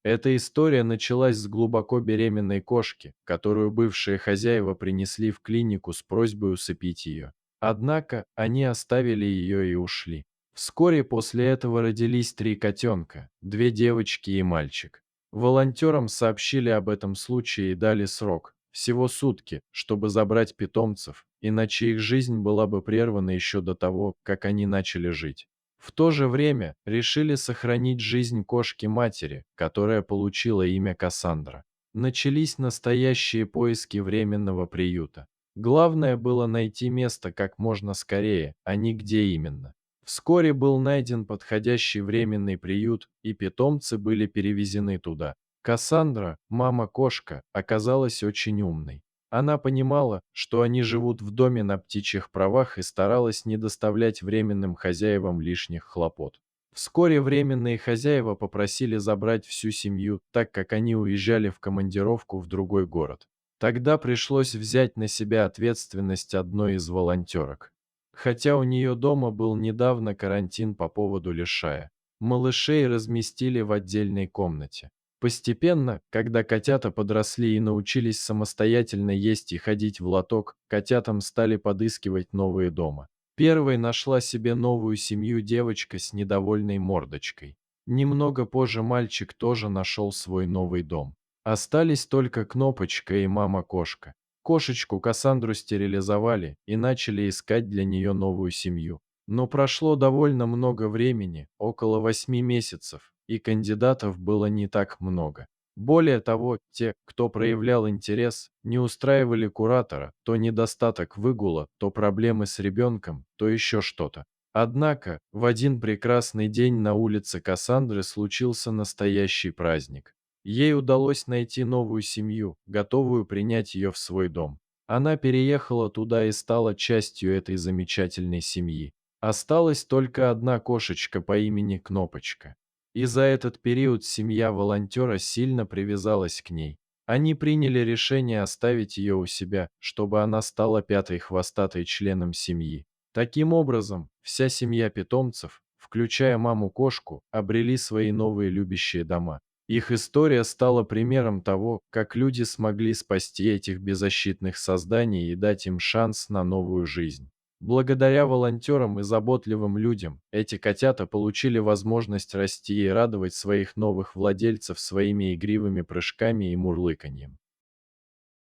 Эта история началась с глубоко беременной кошки, которую бывшие хозяева принесли в клинику с просьбой усыпить ее. Однако они оставили ее и ушли. Вскоре после этого родились 3 котенка, 2 девочки и мальчик. Волонтерам сообщили об этом случае и дали срок, всего сутки, чтобы забрать питомцев, иначе их жизнь была бы прервана еще до того, как они начали жить. В то же время решили сохранить жизнь кошки-матери, которая получила имя Кассандра. Начались настоящие поиски временного приюта. Главное было найти место как можно скорее, а не где именно. Вскоре был найден подходящий временный приют, и питомцы были перевезены туда. Кассандра, мама-кошка, оказалась очень умной. Она понимала, что они живут в доме на птичьих правах и старалась не доставлять временным хозяевам лишних хлопот. Вскоре временные хозяева попросили забрать всю семью, так как они уезжали в командировку в другой город. Тогда пришлось взять на себя ответственность одной из волонтерок. Хотя у нее дома был недавно карантин по поводу лишая, малышей разместили в отдельной комнате. Постепенно, когда котята подросли и научились самостоятельно есть и ходить в лоток, котятам стали подыскивать новые дома. Первой нашла себе новую семью девочка с недовольной мордочкой. Немного позже мальчик тоже нашел свой новый дом. Остались только Кнопочка и мама-кошка. Кошечку Кассандру стерилизовали и начали искать для нее новую семью. Но прошло довольно много времени, около 8 месяцев, и кандидатов было не так много. Более того, те, кто проявлял интерес, не устраивали куратора, то недостаток выгула, то проблемы с ребенком, то еще что-то. Однако, в один прекрасный день на улице Кассандры случился настоящий праздник. Ей удалось найти новую семью, готовую принять ее в свой дом. Она переехала туда и стала частью этой замечательной семьи. Осталась только одна кошечка по имени Кнопочка. И за этот период семья волонтера сильно привязалась к ней. Они приняли решение оставить ее у себя, чтобы она стала пятой хвостатой членом семьи. Таким образом, вся семья питомцев, включая маму-кошку, обрели свои новые любящие дома. Их история стала примером того, как люди смогли спасти этих беззащитных созданий и дать им шанс на новую жизнь. Благодаря волонтерам и заботливым людям, эти котята получили возможность расти и радовать своих новых владельцев своими игривыми прыжками и мурлыканьем.